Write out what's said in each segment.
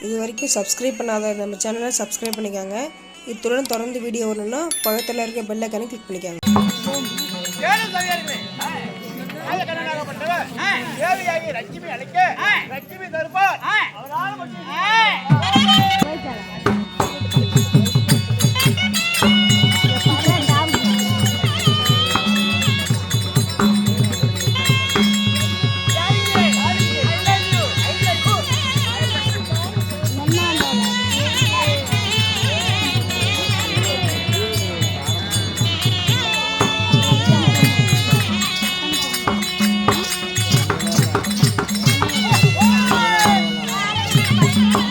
இது வரைக்கும் சப்ஸ்கிரைப் பண்ணாத நம்ம சேனலை சப்ஸ்கிரைப் பண்ணிக்கோங்க. இத்துடன் தொடர்ந்து வீடியோ வரணும்னா பக்கத்தில் இருக்க பெல் ஐகானை கிளிக் பண்ணிக்கோங்க. லட்சுமி அழைக்க லட்சுமி தருப்பார். Bye.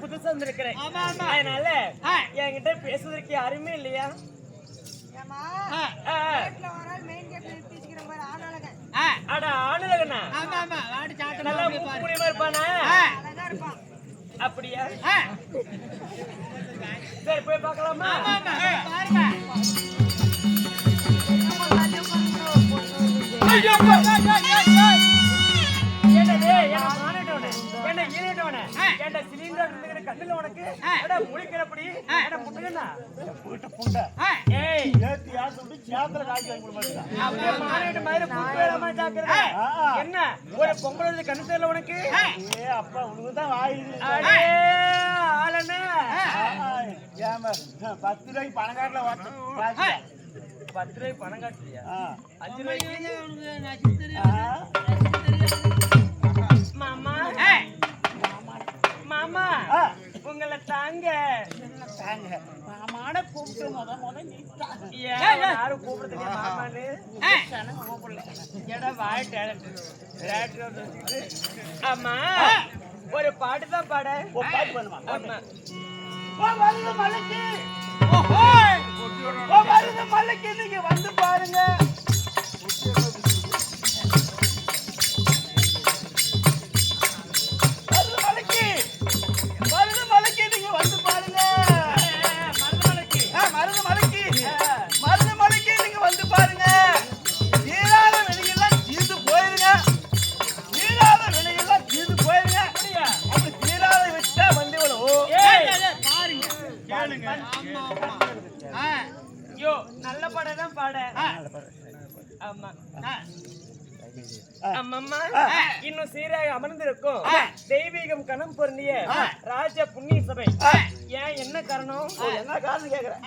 புதுசா வந்திருக்கிறேன். அதனால என்கிட்ட பேசுவதற்கு யாருமே இல்லையா? அட ஆணுலகனா? நல்லா மூலியமா இருப்பானா? அப்படியா? சரி போய் பார்க்கலாமா? கண்ணுல உனக்கு முழிக்கிறப்படி முட்டுக்கண்ணா என்ன ஒரு பொங்கல் கண்ணு தெரியல உனக்கு? அப்பா உனக்குதான் வாயுது. ஆளண்ணா 10 ரூபாய்க்கு பணம் காட்டல 10 ரூபாய்க்கு பணம் காட்டுறியா? 5 ரூபாய்க்கு மாமா மாமா உங்களை தாங்க மாமான கூப்பிட்டு யாரும் கூப்பிடுறதுக்கு மாமான்னு ஆமா ஒரு பாட்டு தான் பாட பாட்டு பண்ணுமா? மலைக்கு நீங்க வந்து பாருங்க. நல்ல பாடம் தான் பாட. ஆமா அம்மம்மா இன்னும் சீராக அமர்ந்திருக்கும் தெய்வீகம் கணம் பொருந்திய ராஜ புண்ணிய சபை. ஏன் என்ன காரணம்? என்ன காரணம் கேக்குறேன்.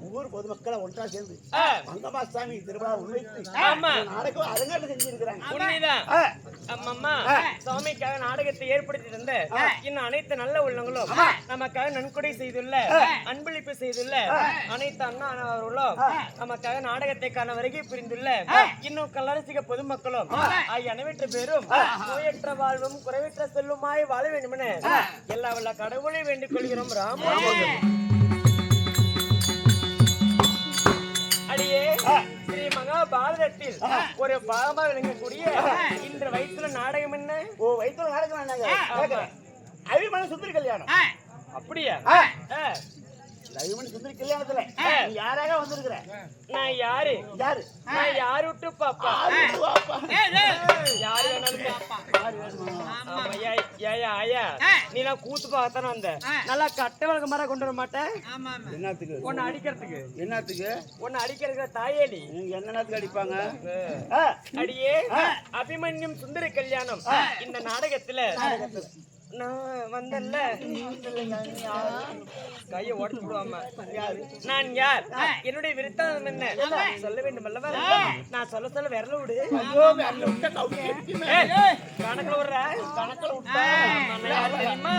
ஊர் பொதுமக்களை ஒன்றா சேர்ந்து மங்கம்மா சாமி திருவிழா உண்மைத்து நாளைக்கு அரங்கேற்றம் செஞ்சிருக்கிறாங்க. உண்மைதான் அம்மம்மா. சுவாமிக்காக நாடகத்தை ஏற்படுத்தி தந்த இன்னும் அனைத்து நல்ல உள்ளங்களும் நமக்காக நன்கொடை செய்துள்ள அன்பளிப்பு செய்துள்ள அனைத்து அண்ணா அவர்களும் நமக்காக நாடகத்தை காண வருகை புரிந்துள்ள இன்னும் கல்லரசிக பொதுமக்களும் அனைவற்ற பேரும் நோயற்ற வாழ்வும் குறைவற்ற செல்லுமாய் வாழ வேண்டும் என எல்லா வல்ல கடவுளை வேண்டிக் கொள்கிறோம். அடியே ஸ்ரீ மகாபாரதத்தில் ஒரு பாகமாக விளங்கக்கூடிய இன்று வயிற்றுல நாடகம் என்ன? வயிற்றுல நாடகம் அபிமன்யு சுந்தரி கல்யாணம். அப்படியா? அபிமன்யு சுந்தரி கல்யாணத்துல யாராக வந்திருக்கிற? நான் யாரு? யாரு? நான் யாரு விட்டு பாப்பா? யாரு நீ கூத்து பார்த்தானே வந்த நல்லா கட்ட வழக்க மாதிரி கொண்டு வர மாட்டேன். என்னத்துக்கு? உன்னை அடிக்கிறதுக்கு. என்னத்துக்கு? உன்னை அடிக்கிறதுக்கு தாயேடி. என்னத்துக்கு அடிப்பாங்க? அடியே அபிமன்யும் சுந்தரி கல்யாணம் இந்த நாடகத்துல நான் வந்தல்ல கையை ஓட்டு விடுவாம நான் யார், என்னுடைய விருத்தாந்தம் என்ன சொல்ல வேண்டும் அல்லவா? நான் சொல்ல சொல்ல விரல விடு. கணக்குல விடுற கணக்குல விட்டா தெரியுமா?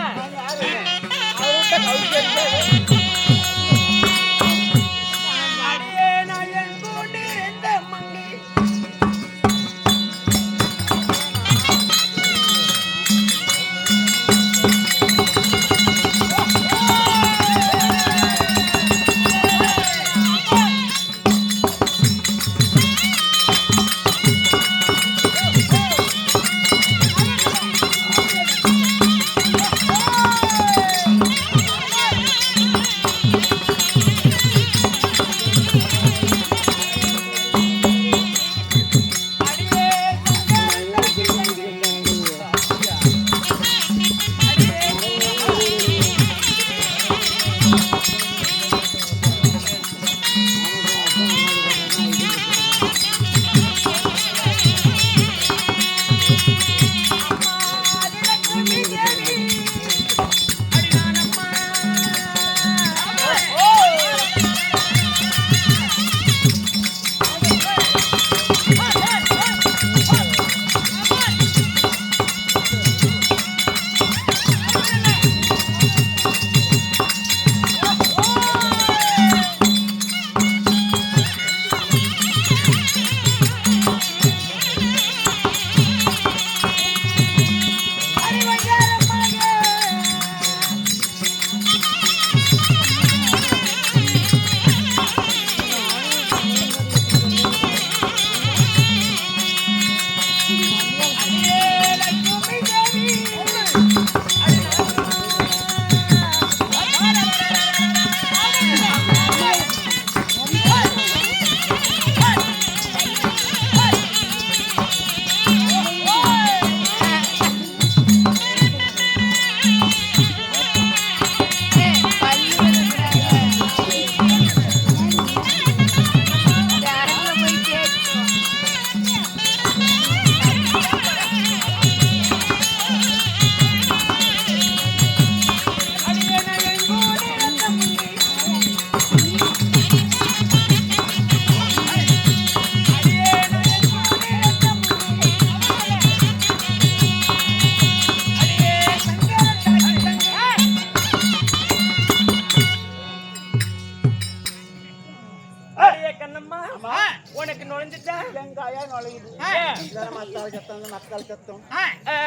கண்ணம்மா உனக்கு நுழைஞ்சிட்டா வெங்காயம் நுழையுது ஏன்? இதெல்லாம் மத்தாள் சத்தம் மத்தாள் சத்தம் ஆ,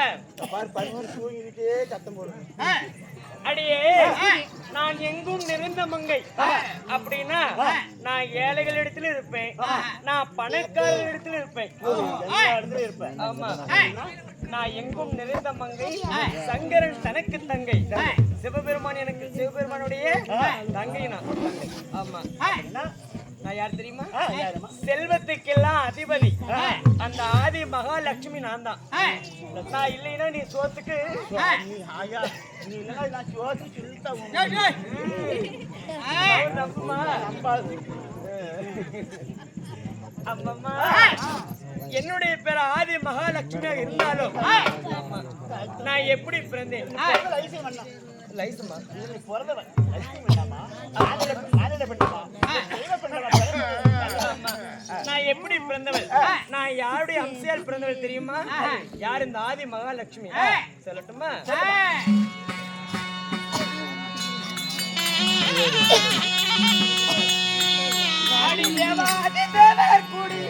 பாரு பதினோரு தூங்கிக்கிட்டே சத்தம் போடுது அடியே நான் எங்கும் நிறைந்த மங்கை அப்படின்னா நான் ஏழைகள் இடத்துல இருப்பேன் நான் பணக்காரர்கள் இடத்துல இருப்பேன் எல்லா இடத்துலயும் இருப்பேன் ஆமா நான் எங்கும் நிறைந்த மங்கை சங்கரன் தனக்கு தங்கை சிவபெருமான் எனக்கு சிவபெருமானுடைய தங்கை நான் தங்கை ஆமா நான் யார் தெரியுமா செல்வத்துக்கெல்லாம் அதிபதி அந்த ஆதி மகாலட்சுமி நான் தான் நான் இல்லைன்னா நீ சோத்துக்கு நீ ஆயா நீ இல்லைன்னா நான் யோசி சொல்லிட்டா நம்புமா நம்பாது அம்மம்மா என்னுடைய பேர் ஆதி மகாலட்சுமியாக இருந்தாலும் நான் எப்படி பிறந்தேன் லைசம் பண்ணலாம் லைசமா நீ பிறந்தவன் லைசம் பண்ணாமா ஆனந்த பண்ணாமா நான் எப்படி பிறந்தவள் நான் யாருடைய அம்சையால் பிறந்தவள் தெரியுமா யார் இந்த ஆதி மகாலட்சுமி சொல்லட்டுமா அடி தேவா அடி தேவர் கூடி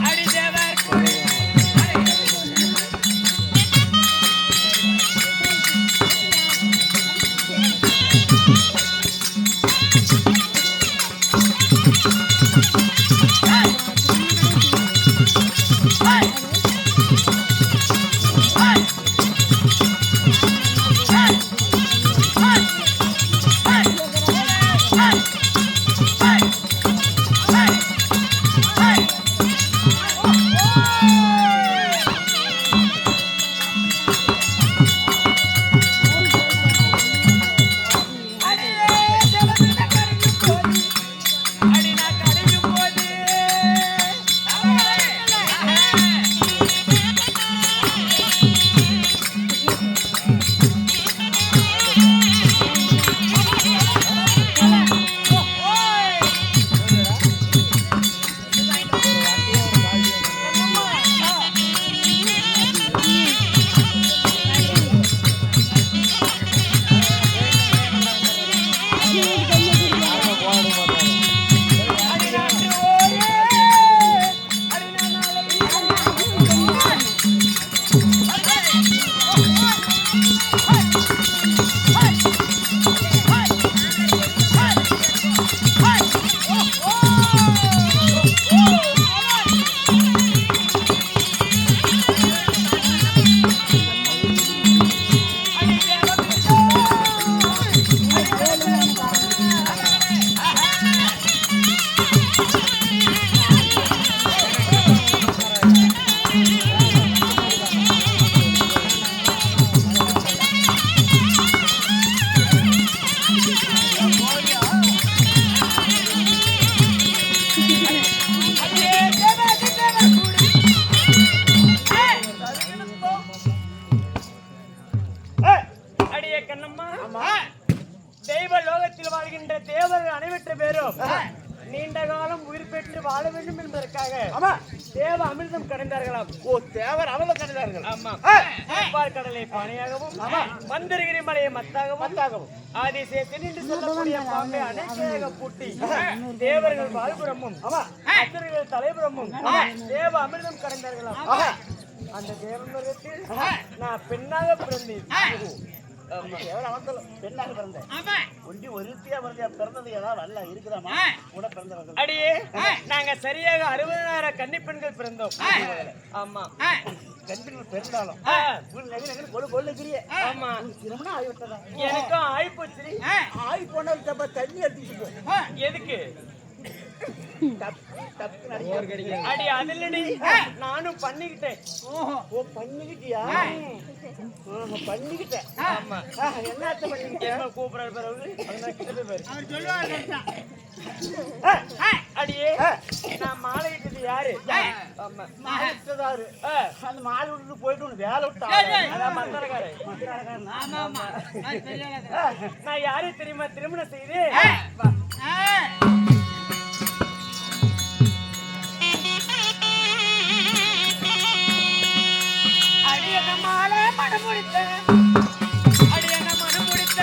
அடி தேவர் கூடி நீண்ட காலம் உயிர் பெற்று வாழ வேண்டும் என்பதற்காக தேவ அமிர்தம் கடைந்தார்களாம். தேவர் அமிர்தம் கடைந்தார்கள். ஆமா. கடலை பானையாகவும் மந்திரகிரி மலையை மத்தாகவும் ஆதிசேஷன் என்று சொல்லக்கூடிய பாம்பை அநேக பூட்டி தேவர்கள் வாழ்புறமும் அசுரர்கள் தலைபுறமும் தேவ அமிர்தம் கடைந்தார்களாம். அந்த தேவமரத்தில் நான் பெண்ணாக பிறந்தேன். பெண்ணாக பிறந்தேன். ஒண்டி ஒருத்தியா பிறந்தது ஏதாவது வரல இருக்குதாமா கூட பிறந்தவர்கள். அடியே நாங்க சரியாக 60,000 கன்னி பெண்கள் பிறந்தோம். ஆமா, கண்பின் பிறந்தாலும் ஆமா திருமணம் ஆகிவிட்டதா? எனக்கும் ஆயிப்போச்சு. ஆகி போனால் தண்ணி எடுத்துட்டு போ. எதுக்கு அடி அதில்லடி நானும் பண்ணிக்கிட்டேன். பண்ணிக்கிட்டியா? பண்ணிக்கிட்டேன். ஆமா, என்ன பண்ணிக்கிட்டேன்? கூப்பிடாரு அடியே நான் மாலை இட்டது யாரு? அந்த மாலை விட்டு போயிட்டு வேலை விட்டா நான் யாரு தெரியுமா திருமணம் செய்து? அடியன மாலை மனம் முடித்த அடியன மனம் முடித்த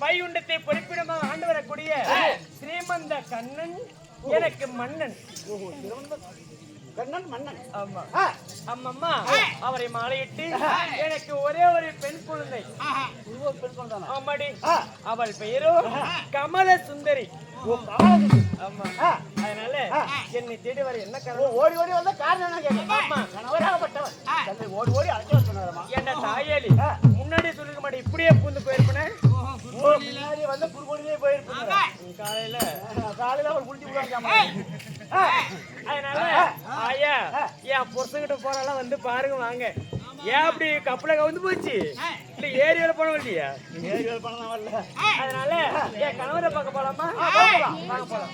வைகுண்டத்தை பொறுப்பிடமாக ஆண்டு வரக்கூடிய ஸ்ரீமந்த கண்ணன் எனக்கு மன்னன். கண்ணன் மன்னன். ஆமா அம்மம்மா அவரை மாலையிட்டு எனக்கு ஒரே ஒரு பெண் குழந்தை. ஆமாடி, அவள் பெயரோ கமல சுந்தரி. ஆமா, அதனால என்னை தேடி வர என்ன காரணம்? ஓடி ஓடி வந்த காரணம் என்ன கேட்க? ஆமா, கணவராகப்பட்டவன் தன்னை ஓடி ஓடி அழைச்சு சொன்னாரமா. என்ன தாயாளி முன்னாடி சொல்லிருக்க மாட்டேன், இப்படியே பூந்து போயிருப்பேன். முன்னாடி வந்து புதுக்கோடியே போயிருப்பேன். காலையில அவர் குளிச்சு விடுவாங்க. அதனால ஆயா என் புருஷங்கிட்ட போறாலாம் வந்து பாருங்க வாங்க. ஏன் அப்படி கப்பல கவுந்து போச்சு? இல்ல ஏரியால போன இல்லையா? ஏரியால பணம் வரல. அதனால என் கணவரை பார்க்க போலாமா? வாங்க போலாம்.